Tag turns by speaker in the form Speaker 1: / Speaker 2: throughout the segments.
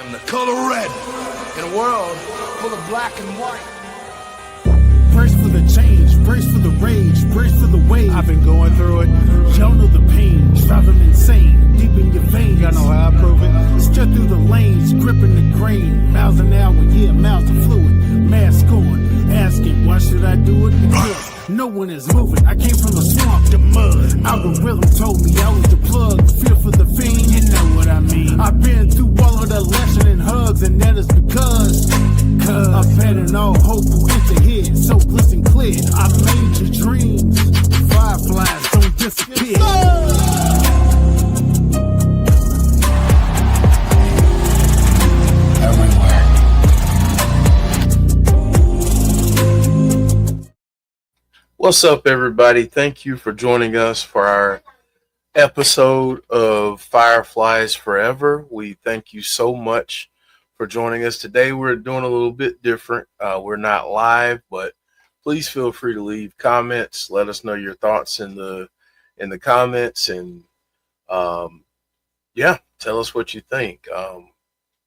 Speaker 1: am the color red in a world full of black and white.
Speaker 2: Brace for the change, brace for the rage, brace for the wave. I've been going through it. Y'all know the pain, driving insane, deep in your veins. Y'all know how I prove it. Straight through the lanes, gripping the grain. Miles an hour, yeah, miles of fluid. Mask on, asking, why should I do it? Because no one is moving. I came from the swamp, the mud. Algorithm told me I was the plug. Fear for the fiend, you know what I mean. I've been through all of the lesson and hugs, and that is because I've had an all hope who enter here. So listen clear, I made your dreams. Fireflies don't disappear.
Speaker 3: What's up, everybody? Thank you for joining us for our episode of Fireflies Forever. We thank you so much for joining us today. We're doing a little bit different. We're not live, but please feel free to leave comments. Let us know your thoughts in the comments, and tell us what you think.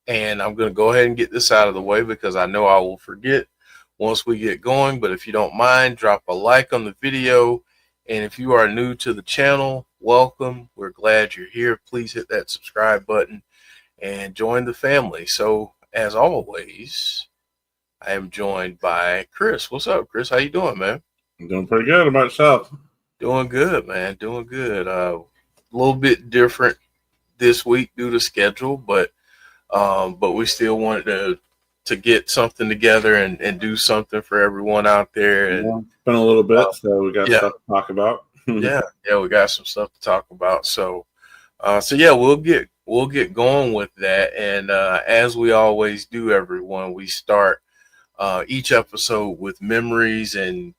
Speaker 3: And I'm going to go ahead and get this out of the way because I know I will forget once we get going. But if you don't mind, drop a like on the video. And if you are new to the channel, welcome. We're glad you're here. Please hit that subscribe button and join the family. So as always, I am joined by Chris. What's up, Chris? How you doing, man?
Speaker 4: I'm doing pretty good. About yourself?
Speaker 3: Doing good, man. Doing good. A little bit different this week due to schedule, but we still wanted to get something together and do something for everyone out there. And
Speaker 4: it's been a little bit, so we got stuff to talk about.
Speaker 3: yeah, we got some stuff to talk about. So we'll get going with that. And as we always do, everyone, we start each episode with memories. And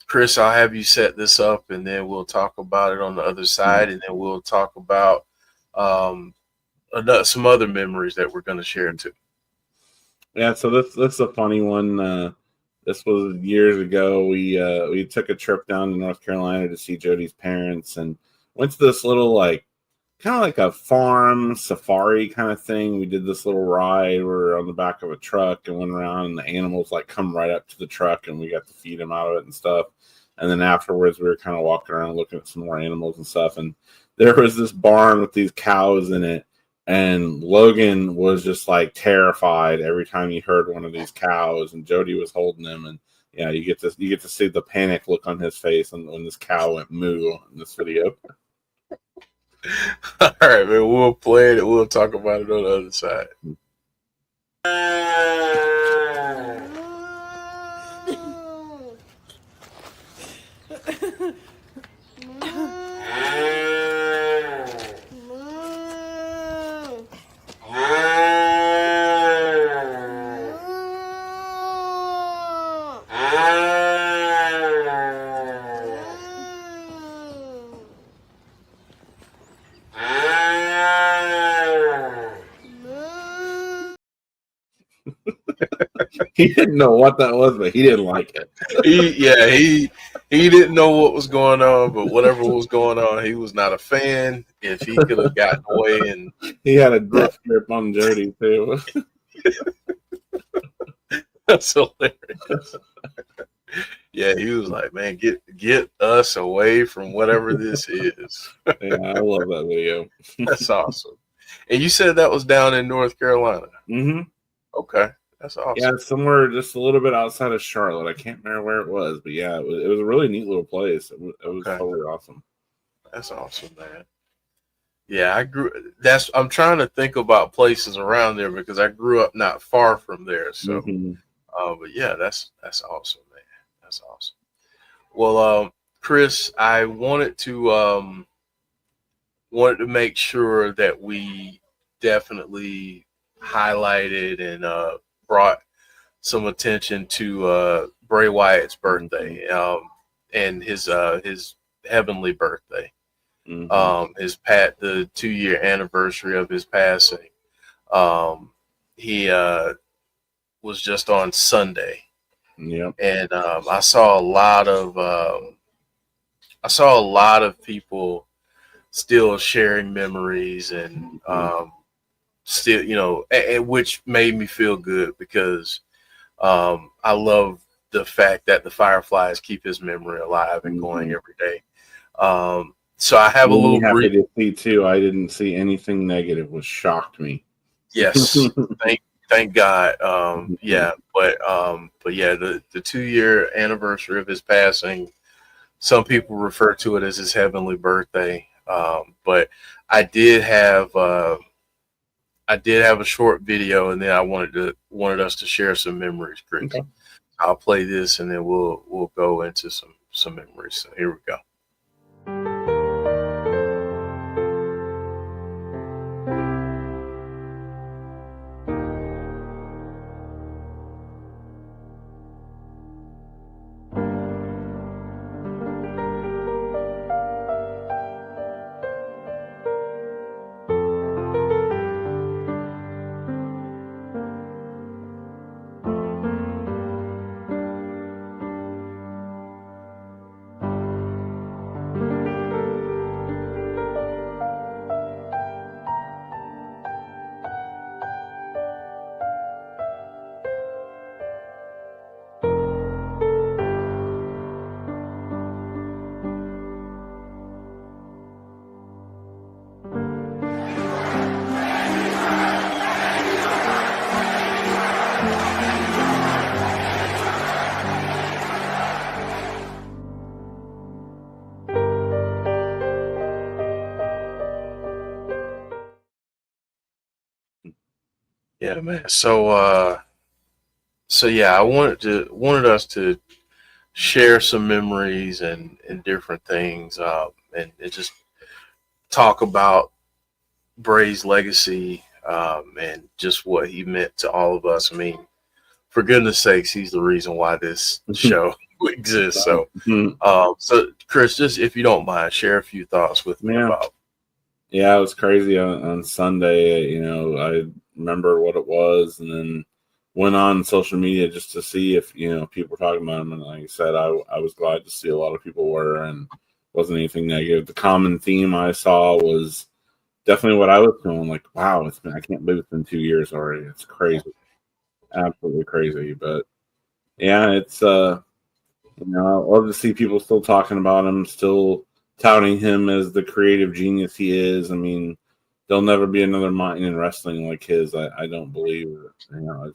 Speaker 3: Chris, I'll have you set this up, and then we'll talk about it on the other side, and then we'll talk about some other memories that we're going to share too.
Speaker 4: Yeah, so this is a funny one. This was years ago. We took a trip down to North Carolina to see Jodie's parents, and went to this little kind of like a farm safari kind of thing. We did this little ride. We were on the back of a truck and went around, and the animals come right up to the truck, and we got to feed them out of it and stuff. And then afterwards, we were kind of walking around looking at some more animals and stuff. And there was this barn with these cows in it. And Logan was just terrified every time he heard one of these cows, and Jodie was holding him, and you get to see the panic look on his face when this cow went moo in this video.
Speaker 3: All right, man, we'll play it and we'll talk about it on the other side.
Speaker 4: He didn't know what that was, but he didn't like it.
Speaker 3: He didn't know what was going on, but whatever was going on, he was not a fan. If he could have gotten away, and
Speaker 4: he had a death grip on Jodie too.
Speaker 3: That's hilarious. Yeah, he was like, "Man, get us away from whatever this is."
Speaker 4: Yeah, I love that video.
Speaker 3: That's awesome. And you said that was down in North Carolina.
Speaker 4: Mm-hmm.
Speaker 3: Okay. That's awesome.
Speaker 4: Yeah, it's somewhere just a little bit outside of Charlotte. I can't remember where it was, but yeah, it was a really neat little place. It was totally awesome.
Speaker 3: That's awesome, man. Yeah, I'm trying to think about places around there because I grew up not far from there. So, but yeah, that's awesome, man. That's awesome. Well, Chris, I wanted to make sure that we definitely highlighted and brought some attention to Bray Wyatt's birthday and his heavenly birthday. The 2-year anniversary of his passing. He was just on Sunday.
Speaker 4: Yep.
Speaker 3: And I saw a lot of people still sharing memories and still, and which made me feel good because I love the fact that the Fireflies keep his memory alive and going every day. So I have a little
Speaker 4: happy
Speaker 3: brief.
Speaker 4: to see too. I didn't see anything negative, which shocked me.
Speaker 3: Yes, thank God. Yeah, but yeah, the 2-year anniversary of his passing. Some people refer to it as his heavenly birthday. But I did have a short video, and then I wanted us to share some memories, Chris.
Speaker 4: Okay.
Speaker 3: I'll play this, and then we'll go into some memories. So here we go. Yeah, man. So yeah, I wanted us to share some memories and different things, and just talk about Bray's legacy, and just what he meant to all of us. I mean, for goodness sakes, he's the reason why this show exists. So, so Chris, just if you don't mind, share a few thoughts with me about.
Speaker 4: Yeah, it was crazy on Sunday. I remember what it was, and then went on social media just to see if people were talking about him. And like I said, I was glad to see a lot of people were, and wasn't anything negative. The common theme I saw was definitely what I was feeling. Like, wow, I can't believe it's been 2 years already. It's crazy, absolutely crazy. But yeah, it's I love to see people still talking about him, still touting him as the creative genius he is. I mean, there'll never be another mind in wrestling like his. I don't believe.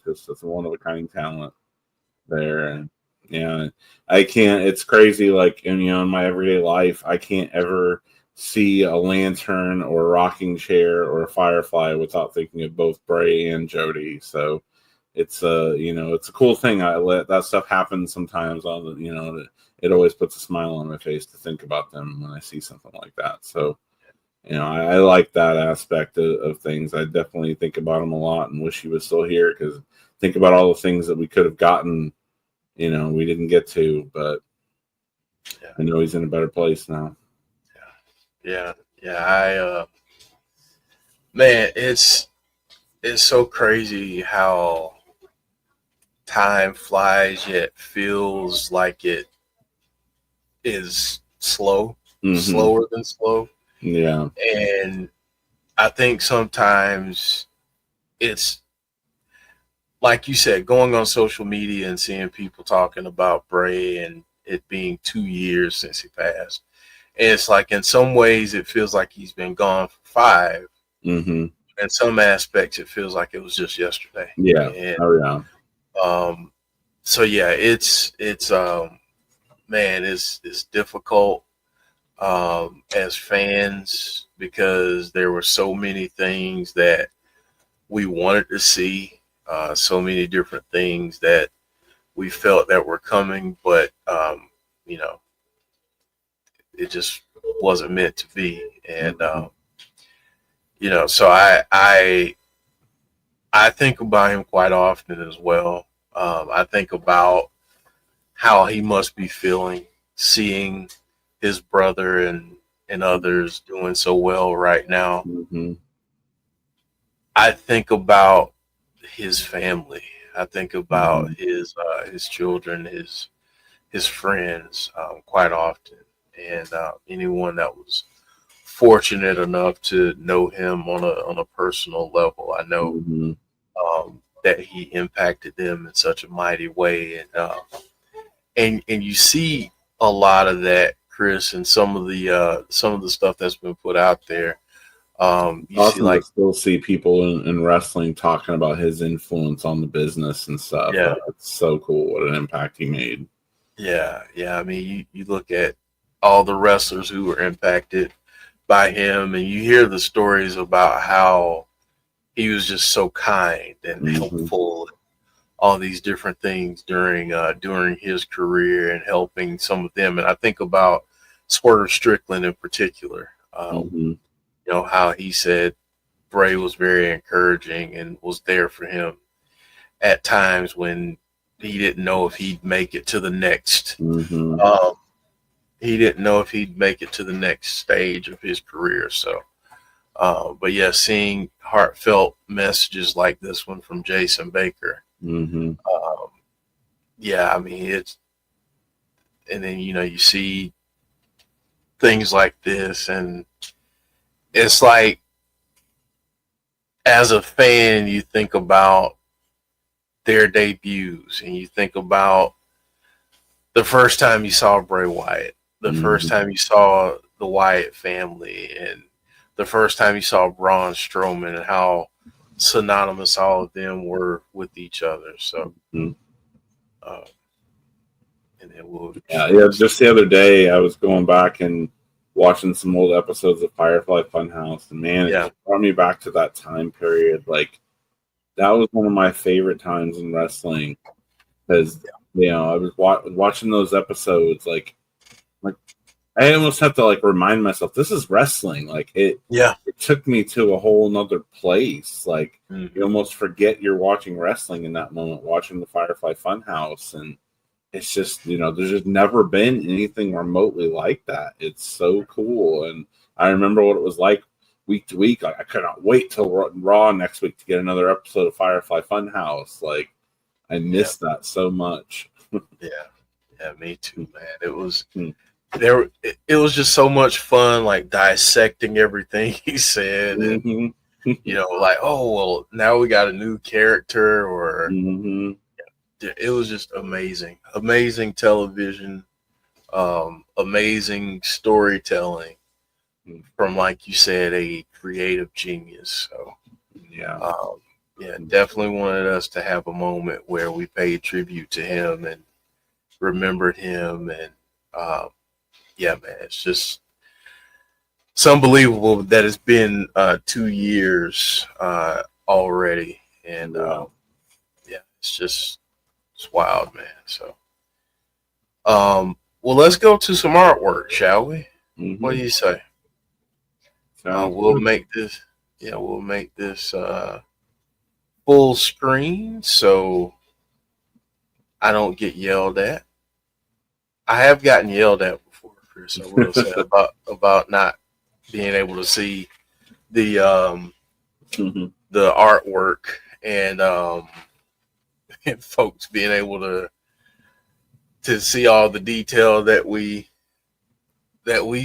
Speaker 4: It's a one of a kind talent there, and I can't. It's crazy. Like in my everyday life, I can't ever see a lantern or a rocking chair or a firefly without thinking of both Bray and Jodie. So it's it's a cool thing. I let that stuff happen sometimes. It always puts a smile on my face to think about them when I see something like that. So, I like that aspect of things. I definitely think about him a lot and wish he was still here, because think about all the things that we could have gotten, we didn't get to, but I know he's in a better place now.
Speaker 3: Yeah. Man, it's so crazy how time flies, yet feels like it is slower than slow.
Speaker 4: Yeah.
Speaker 3: And I think sometimes it's like you said, going on social media and seeing people talking about Bray and it being 2 years since he passed. And it's like in some ways it feels like he's been gone for 5.
Speaker 4: Mm-hmm.
Speaker 3: In some aspects it feels like it was just yesterday.
Speaker 4: Yeah.
Speaker 3: And, so yeah, it's man, it's difficult as fans, because there were so many things that we wanted to see, so many different things that we felt that were coming, but it just wasn't meant to be. And so I think about him quite often as well. I think about how he must be feeling, seeing his brother and others doing so well right now.
Speaker 4: Mm-hmm.
Speaker 3: I think about his family. I think about his children, his friends, quite often, and anyone that was fortunate enough to know him on a personal level. I know that he impacted them in such a mighty way, and you see a lot of that, Chris, and some of the stuff that's been put out there. You
Speaker 4: awesome
Speaker 3: see, like,
Speaker 4: to still see people in wrestling talking about his influence on the business and stuff.
Speaker 3: yeah,
Speaker 4: It's so cool what an impact he made.
Speaker 3: yeah. I mean, you look at all the wrestlers who were impacted by him, and you hear the stories about how he was just so kind and helpful, all these different things during his career and helping some of them. And I think about Swerve Strickland in particular. You know, how he said Bray was very encouraging and was there for him at times when he didn't know if he'd make it to the next. He didn't know if he'd make it to the next stage of his career. So, but yeah, seeing heartfelt messages like this one from Jason Baker. Yeah, I mean, and then, you know, you see things like this, and it's like, as a fan, you think about their debuts, and you think about the first time you saw Bray Wyatt, the first time you saw the Wyatt family, and the first time you saw Braun Strowman, and how synonymous all of them were with each other. So, and then
Speaker 4: just the other day, I was going back and watching some old episodes of Firefly Funhouse, and man, it just brought me back to that time period. Like, that was one of my favorite times in wrestling, because you know, I was watching those episodes, like I almost have to like remind myself, this is wrestling. Like it took me to a whole nother place. Like you almost forget you're watching wrestling in that moment, watching the Firefly Funhouse, and it's just, you know, there's just never been anything remotely like that. It's so cool, and I remember what it was like week to week. Like, I cannot wait till Raw next week to get another episode of Firefly Funhouse. Like, I missed that so much.
Speaker 3: Yeah, me too, man. It was it was just so much fun, like dissecting everything he said, and you know, like, oh well, now we got a new character, or it was just amazing television, amazing storytelling from, like you said, a creative genius. So definitely wanted us to have a moment where we paid tribute to him and remembered him, and man, it's unbelievable that it's been 2 years already, and it's wild, man. So well, let's go to some artwork, shall we? What do you say? We'll make this full screen so I don't get yelled at. I have gotten yelled at before, Chris. I will say about not being able to see the artwork, and folks being able to see all the detail that we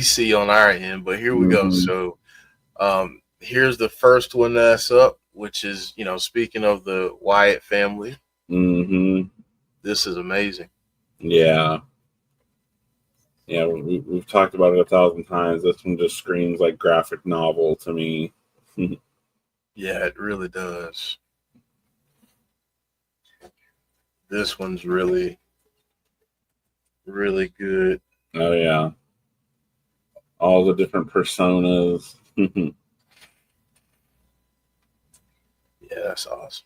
Speaker 3: see on our end. But here we go. So here's the first one that's up, which is, you know, speaking of the Wyatt family. This is amazing.
Speaker 4: Yeah, we've talked about it 1,000 times. This one just screams like graphic novel to me.
Speaker 3: Yeah, it really does. This one's really, really good.
Speaker 4: Oh yeah, all the different personas.
Speaker 3: Yeah, that's awesome.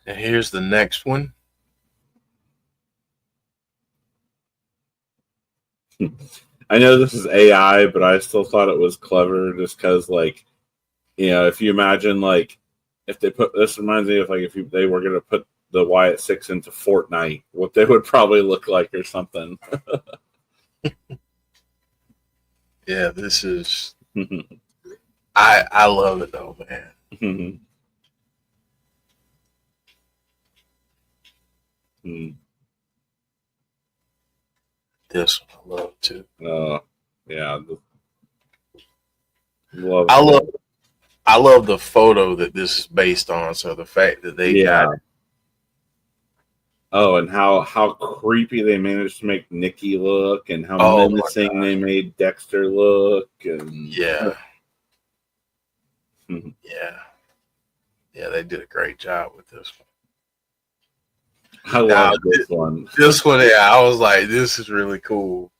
Speaker 3: And here's the next one.
Speaker 4: I know this is AI, but I still thought it was clever, just because, like, you know, if you imagine, like, if they put this, reminds me of, like, if they were going to put the Wyatt Sicks into Fortnite, what they would probably look like or something.
Speaker 3: Yeah, this is. I love it though, man. This one I love too.
Speaker 4: Yeah, Love
Speaker 3: I love
Speaker 4: it.
Speaker 3: I love the photo that this is based on. So the fact that they got
Speaker 4: Oh, and how creepy they managed to make Nikki look, and how
Speaker 3: oh my
Speaker 4: menacing they made Dexter look, and
Speaker 3: yeah. Yeah, they did a great job with this one.
Speaker 4: I love this one.
Speaker 3: This one, yeah, I was like, this is really cool.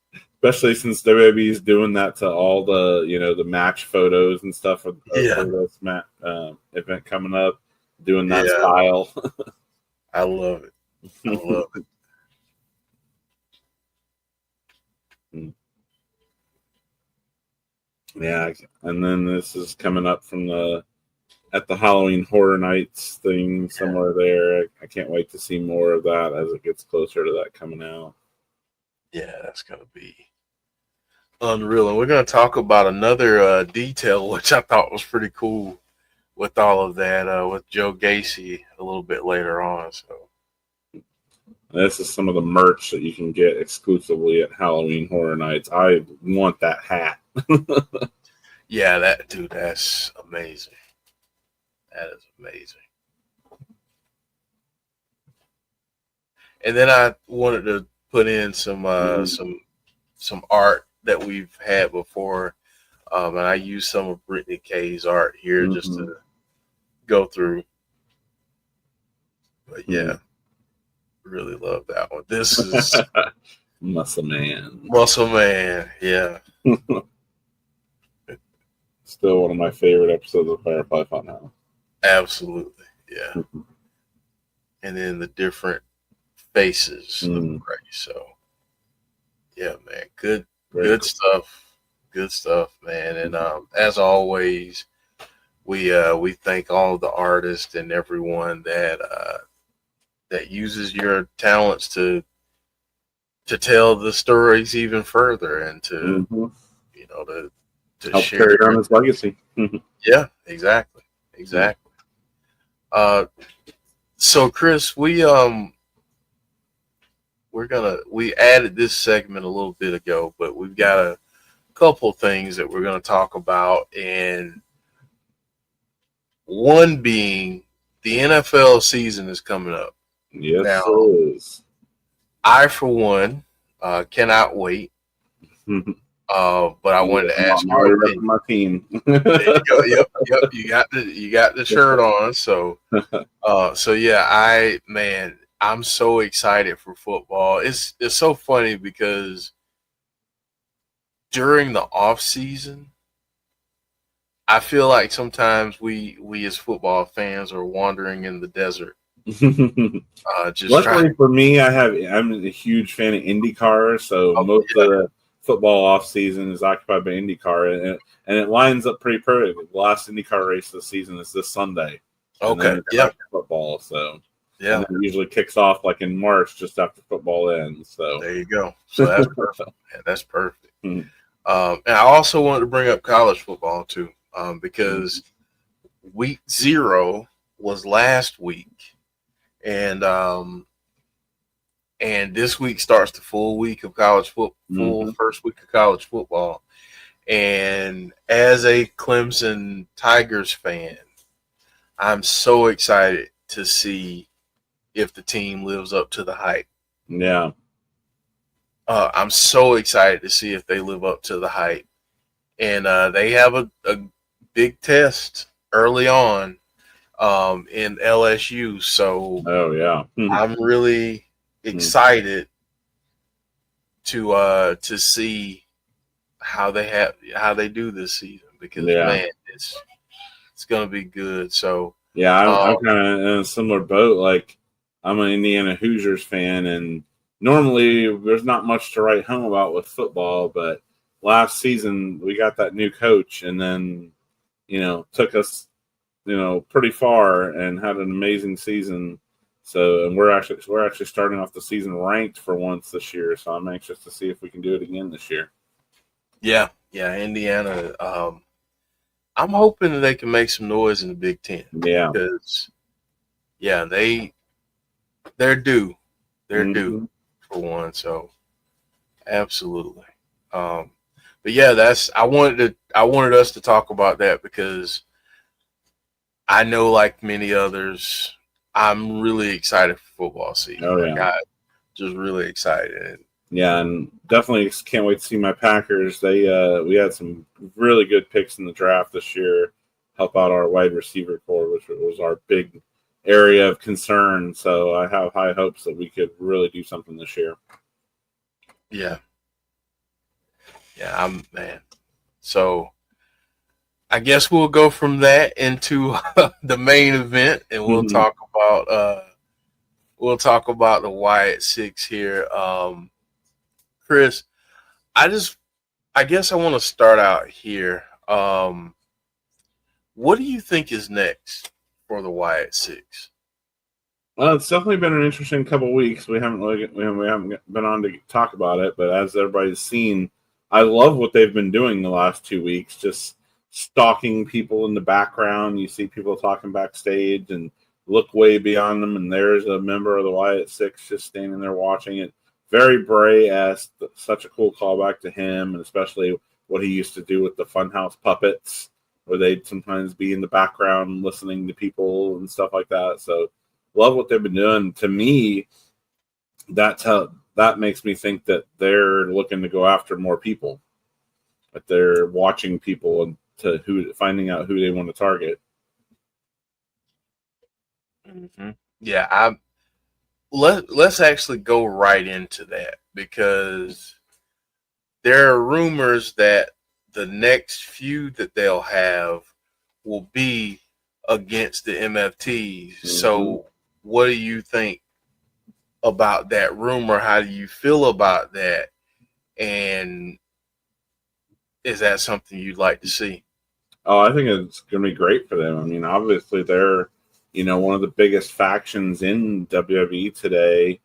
Speaker 4: Especially since WWE is doing that to all the the match photos and stuff for this event coming up, doing that style.
Speaker 3: I love it. I love it.
Speaker 4: Yeah, and then this is coming up from the Halloween Horror Nights thing somewhere there. I can't wait to see more of that as it gets closer to that coming out.
Speaker 3: Yeah, that's gonna be unreal. And we're gonna talk about another detail which I thought was pretty cool with all of that with Joe Gacy a little bit later on. So
Speaker 4: this is some of the merch that you can get exclusively at Halloween Horror Nights. I want that hat.
Speaker 3: yeah, that's amazing. That is amazing. And then I wanted to put in some art that we've had before, and I used some of Brittany K's art here just to go through. But yeah, really love that one. This is
Speaker 4: Muscle Man.
Speaker 3: Muscle Man, yeah.
Speaker 4: Still one of my favorite episodes of Firefly Funhouse.
Speaker 3: Absolutely, yeah. And then the different faces of Bray. So yeah, man, good stuff. Good stuff, man. And as always, we thank all the artists and everyone that uses your talents to tell the stories even further and to to
Speaker 4: help
Speaker 3: share
Speaker 4: carry on his legacy.
Speaker 3: Yeah, exactly. So Chris, we added this segment a little bit ago, but we've got a couple things that we're going to talk about, and one being the NFL season is coming up.
Speaker 4: Yes,
Speaker 3: now,
Speaker 4: it is.
Speaker 3: I, for one, cannot wait. But I wanted to ask your opinion.
Speaker 4: My team.
Speaker 3: There you go. Yep. You got the shirt on. So, yeah, I'm so excited for football. It's so funny because during the off season, I feel like sometimes we as football fans are wandering in the desert.
Speaker 4: Luckily for me, I'm a huge fan of IndyCar, so most of the football off season is occupied by IndyCar, and it lines up pretty perfect. The last IndyCar race of the season is this Sunday.
Speaker 3: Okay.
Speaker 4: Football. So
Speaker 3: yeah,
Speaker 4: and it usually kicks off like in March, just after football ends. So
Speaker 3: there you go. So that's perfect. Yeah, that's perfect. And I also wanted to bring up college football too, because week 0 was last week, and this week starts the full week of college football, first week of college football. And as a Clemson Tigers fan, I'm so excited to see if the team lives up to the hype.
Speaker 4: Yeah.
Speaker 3: I'm so excited to see if they live up to the hype. And they have a big test early on in LSU. So I'm really excited to see how they do this season, because man, it's gonna be good. So
Speaker 4: I'm kind of in a similar boat. Like, I'm an Indiana Hoosiers fan, and normally there's not much to write home about with football, but last season we got that new coach, and then took us pretty far and had an amazing season. So, and we're actually starting off the season ranked for once this year. So I'm anxious to see if we can do it again this year. Yeah,
Speaker 3: Indiana. I'm hoping that they can make some noise in the Big Ten.
Speaker 4: Yeah,
Speaker 3: because they're due. They're due for one. So absolutely. But yeah, I wanted us to talk about that because I know, like many others, I'm really excited for football season.
Speaker 4: Oh
Speaker 3: Like
Speaker 4: yeah,
Speaker 3: I just really excited.
Speaker 4: yeah, and definitely can't wait to see my Packers. They we had some really good picks in the draft this year, help out our wide receiver core, which was our big area of concern. So I have high hopes that we could really do something this year.
Speaker 3: Yeah. Yeah, man. So I guess we'll go from that into the main event, and we'll talk about the Wyatt Sicks here. Chris, I guess I want to start out here. What do you think is next for the Wyatt Sicks?
Speaker 4: Well, it's definitely been an interesting couple of weeks. We haven't been on to talk about it, but as everybody's seen, I love what they've been doing the last 2 weeks. Just stalking people in the background. You see people talking backstage, and look way beyond them, and there's a member of the Wyatt Sicks just standing there watching it. Very Bray-esque. Such a cool callback to him, and especially what he used to do with the Funhouse puppets, where they'd sometimes be in the background listening to people and stuff like that. So love what they've been doing. To me, that makes me think that they're looking to go after more people. That they're watching people and finding out who they want to target.
Speaker 3: Mm-hmm. Yeah, let's actually go right into that, because there are rumors that the next feud that they'll have will be against the MFTs. Mm-hmm. So what do you think about that rumor? How do you feel about that? And is that something you'd like to see?
Speaker 4: Oh, I think it's going to be great for them. I mean, obviously they're, one of the biggest factions in WWE today,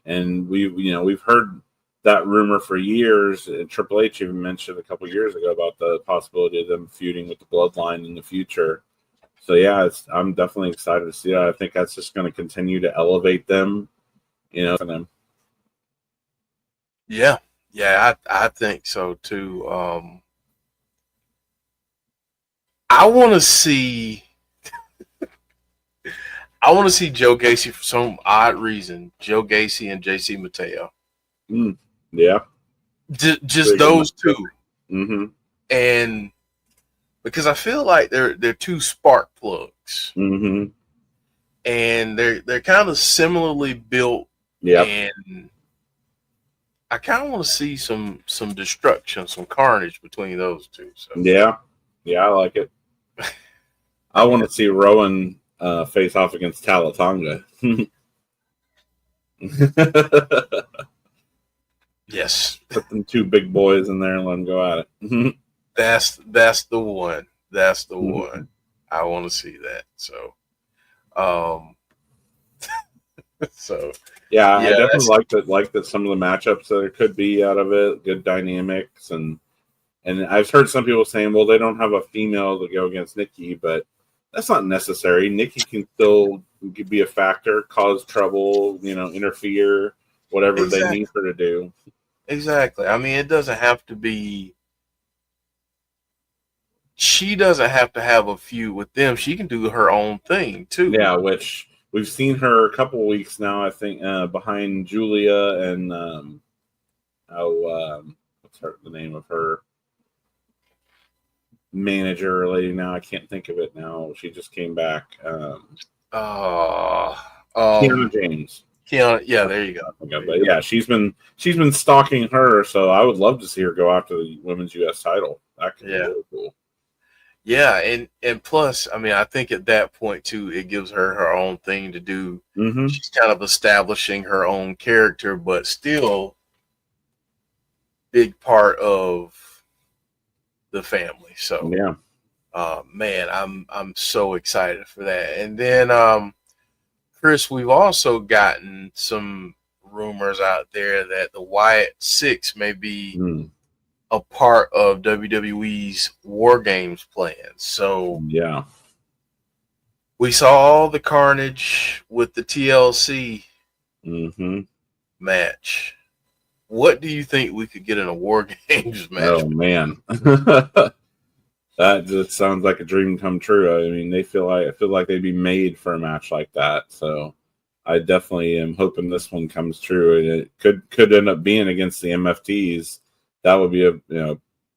Speaker 4: and we've heard that rumor for years. Triple H even mentioned a couple years ago about the possibility of them feuding with the Bloodline in the future. So yeah, I'm definitely excited to see that. I think that's just going to continue to elevate them, for them.
Speaker 3: Yeah, I think so too. I want to see Joe Gacy for some odd reason. Joe Gacy and JC Mateo.
Speaker 4: Yeah,
Speaker 3: just those two.
Speaker 4: Mm-hmm.
Speaker 3: And because I feel like they're two spark plugs,
Speaker 4: mm-hmm.
Speaker 3: and they're kind of similarly built.
Speaker 4: Yeah,
Speaker 3: and I kind of want to see some destruction, some carnage between those two. So.
Speaker 4: Yeah, I like it. I want to see Rowan face off against Talatonga.
Speaker 3: Yes,
Speaker 4: put them two big boys in there and let them go at it.
Speaker 3: That's the one. That's the one. I want to see that. So,
Speaker 4: yeah, I definitely like that some of the matchups that there could be out of it, good dynamics, and I've heard some people saying, well, they don't have a female to go against Nikki, but that's not necessary. Nikki can still be a factor, cause trouble, interfere, whatever they need her to do.
Speaker 3: Exactly. I mean, it doesn't have to be. She doesn't have to have a feud with them. She can do her own thing too.
Speaker 4: Yeah, which we've seen her a couple of weeks now. I think behind Julia and what's the name of her manager lady now? I can't think of it now. She just came back. Kiana James.
Speaker 3: Kiana, yeah, there you go.
Speaker 4: But yeah, she's been stalking her, so I would love to see her go after the women's U.S. title. That could be really cool.
Speaker 3: Yeah, and plus, I mean, I think at that point too, it gives her own thing to do.
Speaker 4: Mm-hmm.
Speaker 3: She's kind of establishing her own character, but still big part of the family. So
Speaker 4: yeah,
Speaker 3: man, I'm so excited for that. And then Chris, we've also gotten some rumors out there that the Wyatt Sicks may be a part of WWE's War Games plans. So
Speaker 4: yeah,
Speaker 3: we saw all the carnage with the TLC match. what do you think we could get in a War Games match?
Speaker 4: Oh man, that just sounds like a dream come true. I mean, I feel like they'd be made for a match like that. So I definitely am hoping this one comes true, and it could end up being against the MFTs. That would be a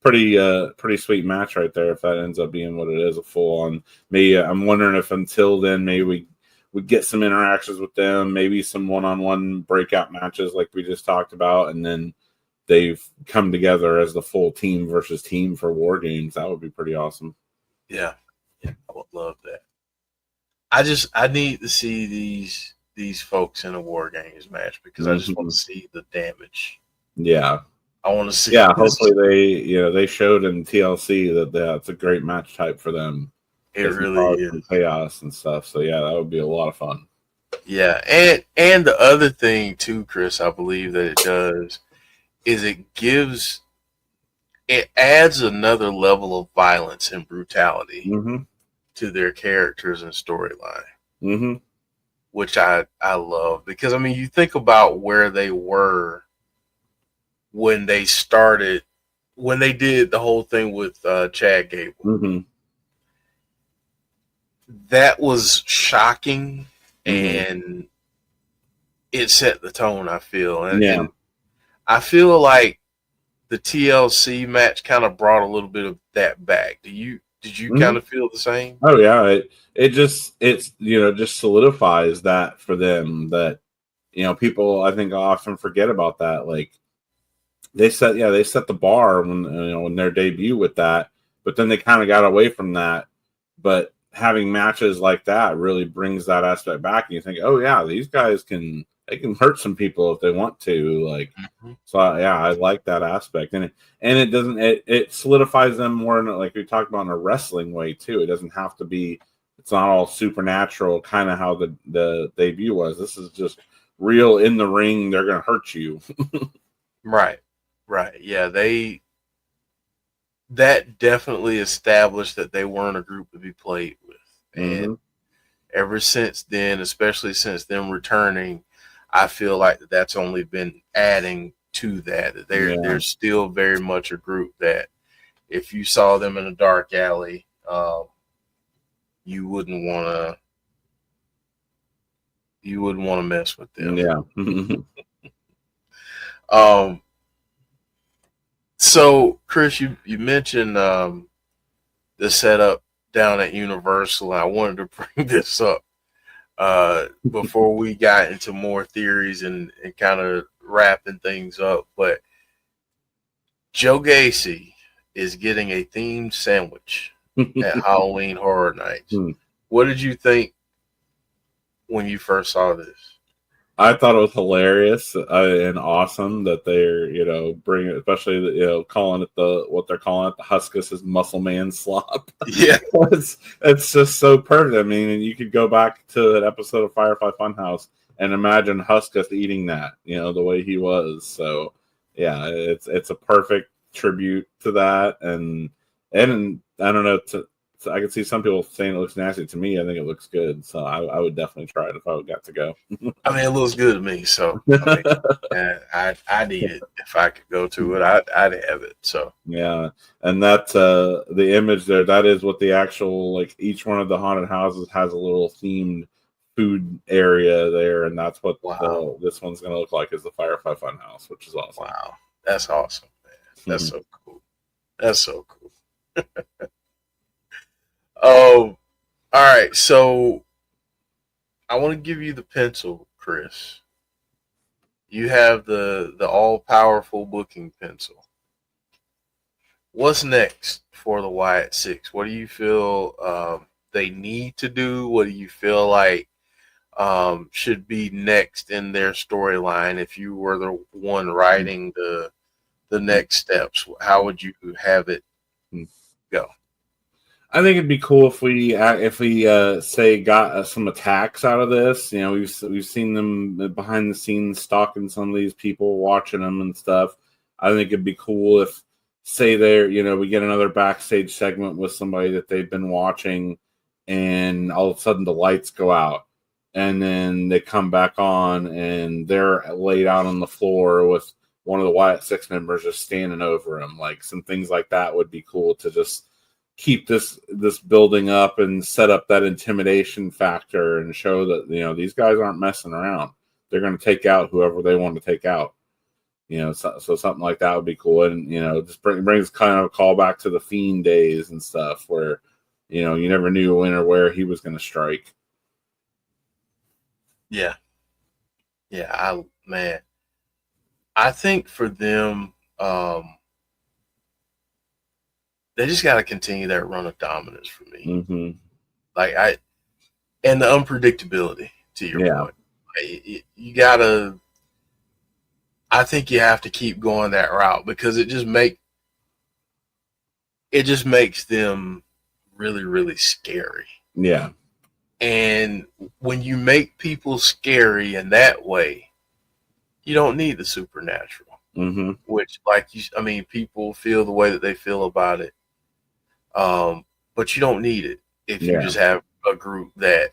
Speaker 4: pretty sweet match right there if that ends up being what it is, a full on. Maybe I'm wondering if until then maybe we get some interactions with them, maybe some one-on-one breakout matches like we just talked about, and then they've come together as the full team versus team for War Games. That would be pretty awesome.
Speaker 3: Yeah, I would love that. I need to see these folks in a War Games match because I just want to see the damage.
Speaker 4: Yeah.
Speaker 3: I want to see.
Speaker 4: Yeah, hopefully they showed in TLC that that's a great match type for them.
Speaker 3: It really is.
Speaker 4: Chaos and stuff. So yeah, that would be a lot of fun.
Speaker 3: Yeah, and the other thing too, Chris, I believe that it does is it adds another level of violence and brutality to their characters and storyline, which I love because I mean you think about where they were when they did the whole thing with Chad Gable. That was shocking, and it set the tone, I feel. And I feel like the TLC match kind of brought a little bit of that back. Did you kind of feel the same?
Speaker 4: Oh yeah, it just solidifies that for them that people I think often forget about that. Like they set the bar when their debut with that, but then they kind of got away from that. But having matches like that really brings that aspect back, and you think, oh yeah, these guys can hurt some people if they want to. Like, so yeah, I like that aspect, and it solidifies them more in, like we talked about, in a wrestling way too. It doesn't have to be. It's not all supernatural, kind of how the debut was. This is just real in the ring. They're gonna hurt you.
Speaker 3: Right. Yeah, that definitely established that they weren't a group to be played with. And ever since then, especially since them returning, I feel like that's only been adding to that. They're still very much a group that if you saw them in a dark alley, you wouldn't want to mess with them.
Speaker 4: Yeah.
Speaker 3: So, Chris, you mentioned the setup down at Universal. I wanted to bring this up before we got into more theories and kind of wrapping things up. But Joe Gacy is getting a themed sandwich at Halloween Horror Nights. What did you think when you first saw this?
Speaker 4: I thought it was hilarious and awesome that they're, bringing, especially, calling it what they're calling it, the Huskus' muscle man slop.
Speaker 3: Yeah.
Speaker 4: it's just so perfect. I mean, you could go back to an episode of Firefly Funhouse and imagine Huskus eating that, the way he was. So, yeah, it's a perfect tribute to that. And I don't know, I can see some people saying it looks nasty. To me, I think it looks good. So I would definitely try it if I got to go.
Speaker 3: I mean, it looks good to me. So I'd eat it if I could go to it. I'd have it. So
Speaker 4: yeah, and that's the image there. That is what the actual, like, each one of the haunted houses has a little themed food area there, and that's what this one's going to look like, is the Firefly Funhouse, which is awesome.
Speaker 3: Wow, that's awesome, man. That's so cool. That's so cool. Oh, all right. So I want to give you the pencil, Chris. You have the all-powerful booking pencil. What's next for the Wyatt Sicks? What do you feel they need to do? What do you feel like should be next in their storyline? If you were the one writing the next steps, how would you have it go?
Speaker 4: I think it'd be cool if we say got some attacks out of this. We've seen them behind the scenes stalking some of these people, watching them and stuff. I think it'd be cool if, say, we get another backstage segment with somebody that they've been watching, and all of a sudden the lights go out, and then they come back on, and they're laid out on the floor with one of the Wyatt Sicks members just standing over him. Like some things like that would be cool to just keep this building up and set up that intimidation factor and show that, these guys aren't messing around. They're going to take out whoever they want to take out. So something like that would be cool. And, just brings kind of a callback to the Fiend days and stuff where, you never knew when or where he was going to strike.
Speaker 3: Yeah. Yeah. I think for them, they just got to continue that run of dominance for me.
Speaker 4: Mm-hmm.
Speaker 3: And the unpredictability to your point. You gotta. I think you have to keep going that route because it just makes them really, really scary.
Speaker 4: Yeah.
Speaker 3: And when you make people scary in that way, you don't need the supernatural.
Speaker 4: Mm-hmm.
Speaker 3: Which, people feel the way that they feel about it. But you don't need it if you just have a group that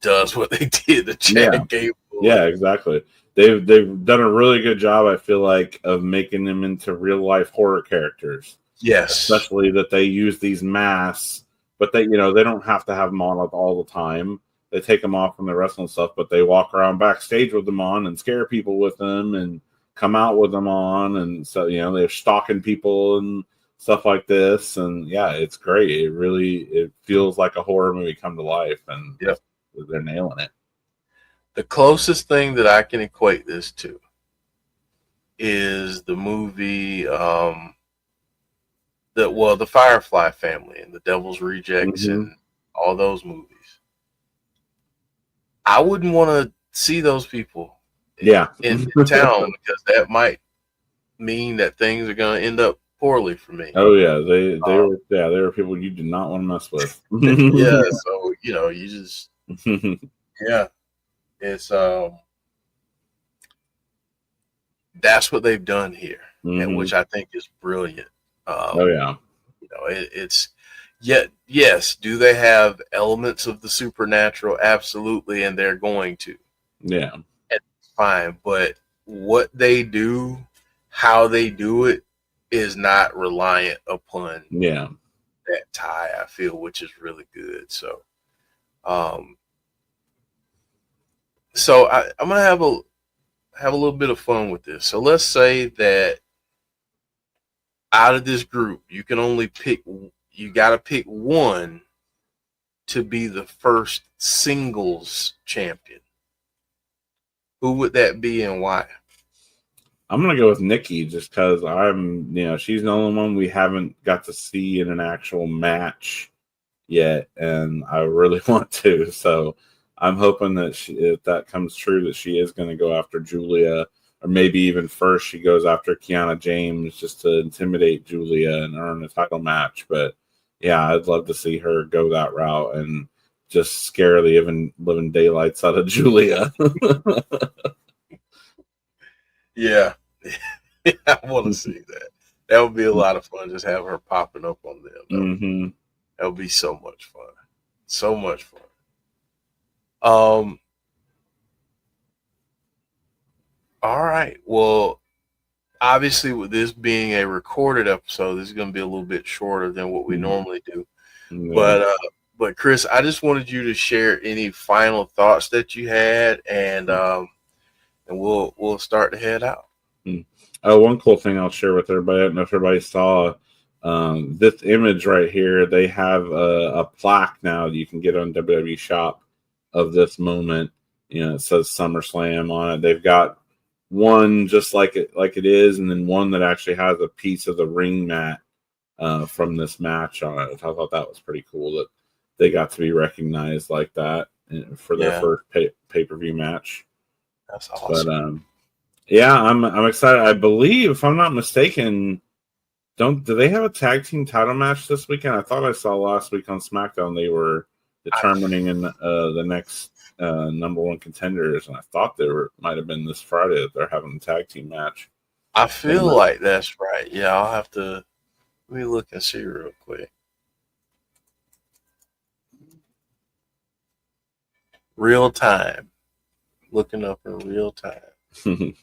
Speaker 3: does what they did to Chad Gable.
Speaker 4: Yeah, exactly. They've done a really good job, I feel like, of making them into real life horror characters.
Speaker 3: Yes.
Speaker 4: Especially that they use these masks, but they don't have to have them on all the time. They take them off from the wrestling stuff, but they walk around backstage with them on and scare people with them and come out with them on. And so, they're stalking people and stuff like this. And yeah, it's great. It feels like a horror movie come to life, and they're nailing it.
Speaker 3: The closest thing that I can equate this to is the movie, the Firefly family and the Devil's Rejects and all those movies. I wouldn't want to see those people in town because that might mean that things are going to end up poorly for me.
Speaker 4: Oh yeah, they were people you do not want to mess with.
Speaker 3: Yeah, so you just it's that's what they've done here, and which I think is brilliant. It's yes. Do they have elements of the supernatural? Absolutely, and they're going to.
Speaker 4: Yeah,
Speaker 3: it's fine. But what they do, how they do it, is not reliant upon that tie. I feel, which is really good. So, I'm gonna have a little bit of fun with this. So let's say that out of this group, you can only pick. You got to pick one to be the first singles champion. Who would that be and why?
Speaker 4: I'm gonna go with Nikki just because she's the only one we haven't got to see in an actual match yet, and I really want to. So I'm hoping that if that comes true, that she is going to go after Julia, or maybe even first she goes after Kiana James just to intimidate Julia and earn a title match. But yeah, I'd love to see her go that route and just scare the living daylights out of Julia.
Speaker 3: Yeah. I want to see that. That would be a lot of fun. Just have her popping up on them. That would be so much fun. So much fun. All right. Well, obviously, with this being a recorded episode, this is going to be a little bit shorter than what we normally do. Yeah. But Chris, I just wanted you to share any final thoughts that you had, and we'll start to head out.
Speaker 4: One cool thing I'll share with everybody. I don't know if everybody saw this image right here. They have a plaque now that you can get on WWE Shop of this moment. It says SummerSlam on it. They've got one just like it is, and then one that actually has a piece of the ring mat from this match on it. I thought that was pretty cool that they got to be recognized like that for their first pay-per-view match.
Speaker 3: That's awesome.
Speaker 4: But yeah, I'm excited. I believe, if I'm not mistaken, do they have a tag team title match this weekend? I thought I saw last week on SmackDown they were determining in the next number one contenders, and I thought might have been this Friday that they're having a tag team match.
Speaker 3: I feel like that's right. Yeah, I'll have to let me look and see real quick. Real time. Looking up in real time.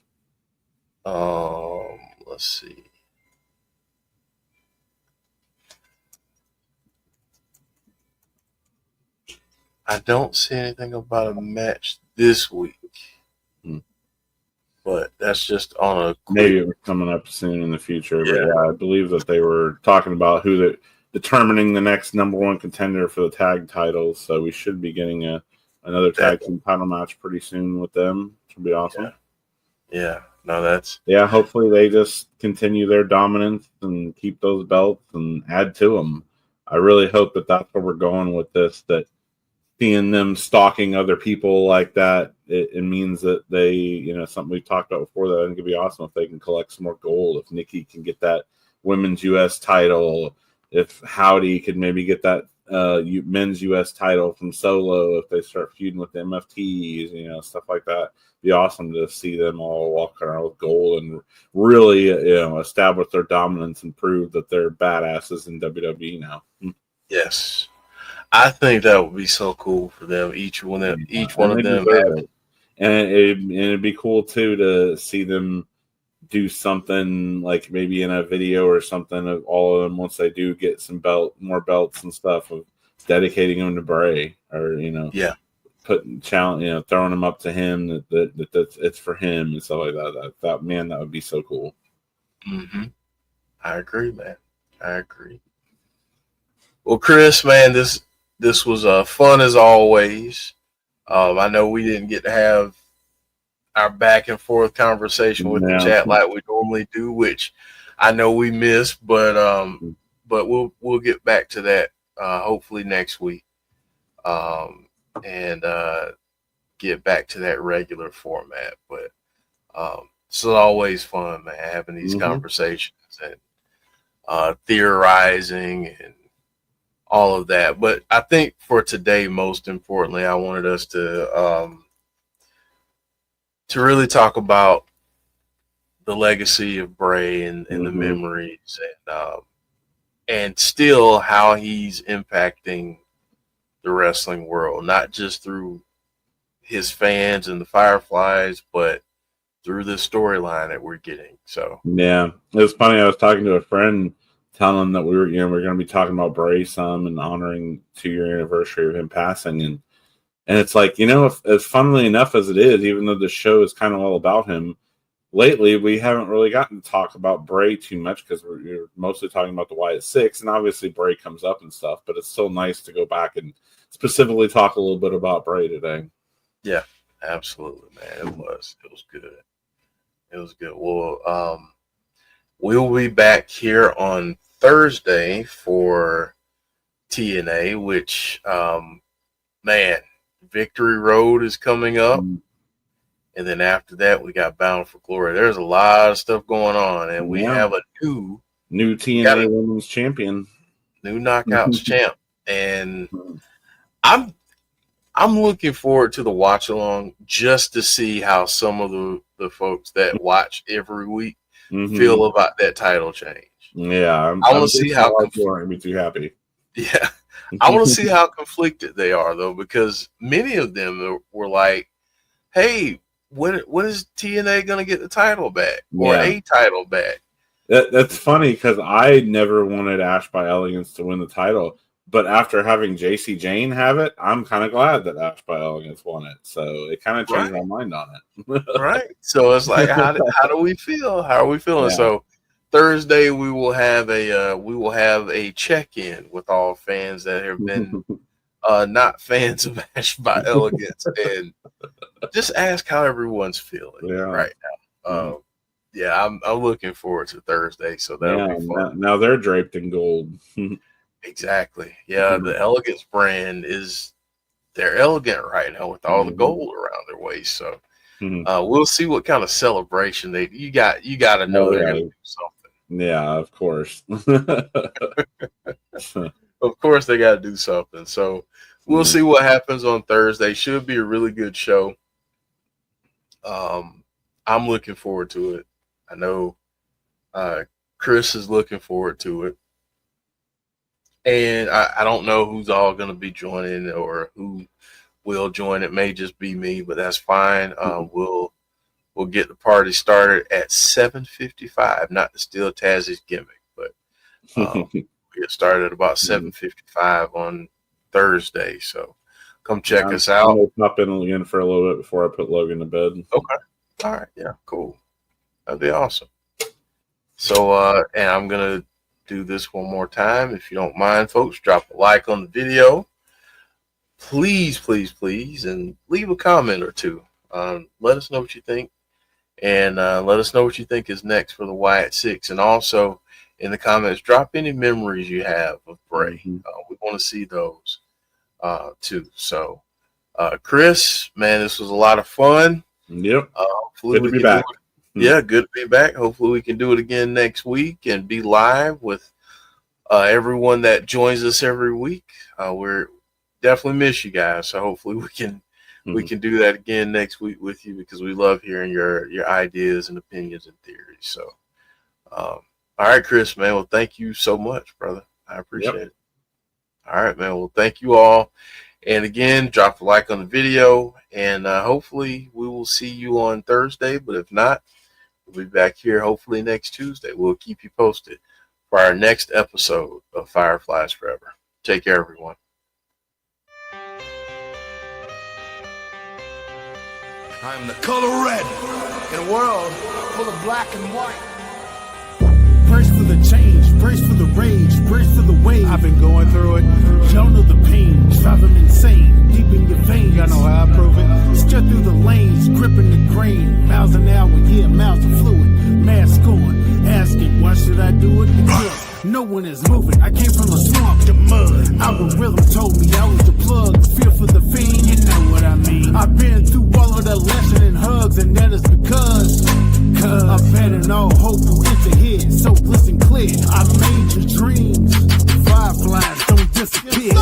Speaker 3: Let's see. I don't see anything about a match this week. But that's just on a quick...
Speaker 4: Maybe it was coming up soon in the future. Yeah. But yeah, I believe that they were talking about determining the next number one contender for the tag titles. So we should be getting another tag team title match pretty soon with them, which would be awesome.
Speaker 3: Yeah. No, that's...
Speaker 4: Yeah, hopefully they just continue their dominance and keep those belts and add to them. I really hope that that's where we're going with this, that seeing them stalking other people like that, it means that they, something we've talked about before, that I think it'd be awesome if they can collect some more gold. If Nikki can get that women's U.S. title, if Howdy could maybe get that men's U.S. title from Solo, if they start feuding with the MFTs, stuff like that. It'd be awesome to see them all walk around with gold and really, establish their dominance and prove that they're badasses in WWE now.
Speaker 3: Yes. I think that would be so cool for them. Each one of them.
Speaker 4: And it'd be cool too to see them do something like maybe in a video or something of all of them once they do get some more belts and stuff, of dedicating them to Bray, or putting challenge, throwing them up to him that it's for him and stuff like that. That man, that would be so cool.
Speaker 3: Mm-hmm. I agree, man. I agree. Well, Chris, man, this was fun as always. I know we didn't get to have our back and forth conversation with the chat like we normally do, which I know we missed, but we'll get back to that hopefully next week, and get back to that regular format. But it's always fun, man, having these conversations and theorizing and all of that. But I think for today, most importantly, I wanted us to really talk about the legacy of Bray and the memories, and still how he's impacting the wrestling world, not just through his fans and the Fireflies, but through the storyline that we're getting. So
Speaker 4: yeah, it was funny. I was talking to a friend, telling him that we're going to be talking about Bray some and honoring 2-year anniversary of him passing, and it's like, if, as funnily enough as it is, even though the show is kind of all about him, lately we haven't really gotten to talk about Bray too much because we're mostly talking about the Wyatt Sicks, and obviously Bray comes up and stuff, but it's so nice to go back and specifically talk a little bit about Bray today.
Speaker 3: Yeah, absolutely, man. It was good. It was good. Well, we'll be back here on Thursday for TNA, which, man, Victory Road is coming up. And then after that, we got Bound for Glory. There's a lot of stuff going on, and we have a new
Speaker 4: TNA Women's Champion,
Speaker 3: new Knockouts champ, and I'm looking forward to the watch along just to see how some of the folks that watch every week feel about that title change.
Speaker 4: Yeah,
Speaker 3: I want to see how
Speaker 4: you aren't be too happy.
Speaker 3: Yeah, I want to see how conflicted they are, though, because many of them were like, "Hey, when is TNA going to get the title back or a title back?"
Speaker 4: That's funny because I never wanted Ash by Elegance to win the title, but after having JC Jane have it, I'm kind of glad that Ash by Elegance won it. So it kind of changed my mind on it.
Speaker 3: Right. So it's like, how do we feel? How are we feeling? Yeah. So Thursday we will have a check-in with all fans that have been not fans of Ash by Elegance, and just ask how everyone's feeling right now. I'm looking forward to Thursday, so that'll be fun.
Speaker 4: Now they're draped in gold.
Speaker 3: Exactly. Yeah, the Elegance brand they're elegant right now with all the gold around their waist. So we'll see what kind of celebration you got to know they're gonna do something.
Speaker 4: Yeah, of course.
Speaker 3: Of course they got to do something. So we'll see what happens on Thursday. Should be a really good show. I'm looking forward to it. I know Chris is looking forward to it. And I don't know who's all going to be joining or who will join. It may just be me, but that's fine. We'll we'll get the party started at 7:55. Not to steal Taz's gimmick, but we get started at about 7:55 on Thursday. So come check us out.
Speaker 4: I'll pop in again for a little bit before I put Logan to bed.
Speaker 3: Okay. All right. Yeah. Cool. That'd be awesome. So, and I'm gonna do this one more time, if you don't mind, folks. Drop a like on the video, please, please, please, and leave a comment or two. Let us know what you think, and let us know what you think is next for the Wyatt Sicks. And also in the comments, drop any memories you have of Bray. We want to see those too. So, Chris, man, this was a lot of fun.
Speaker 4: Yep.
Speaker 3: Hopefully
Speaker 4: good to be back.
Speaker 3: Yeah, good to be back. Hopefully we can do it again next week and be live with everyone that joins us every week. We're definitely miss you guys. So hopefully we can do that again next week with you, because we love hearing your ideas and opinions and theories. So, all right, Chris, man. Well, thank you so much, brother. I appreciate it. All right, man. Well, thank you all. And again, drop a like on the video, and hopefully we will see you on Thursday. But if not, we'll be back here hopefully next Tuesday. We'll keep you posted for our next episode of Fireflies Forever. Take care, everyone.
Speaker 1: I'm the color red in a world full of black and white.
Speaker 2: Brace for the change, brace for the rage, brace for the wave. I've been going through it. Y'all know the pain, it's driving me insane. Deep in your veins, y'all know how I prove it. Strut through the lanes, gripping the grain. Miles an hour, yeah, miles of fluid. Mask on, asking, why should I do it? Because no one is moving. I came from the swamp, the mud. Algorithm told me I was the plug. Feel for the fiend, you know what I mean. I've been through all of the lesson and hugs, and that is because I've had all hope to enter here. So listen clear, I made your dreams. Fireflies don't disappear.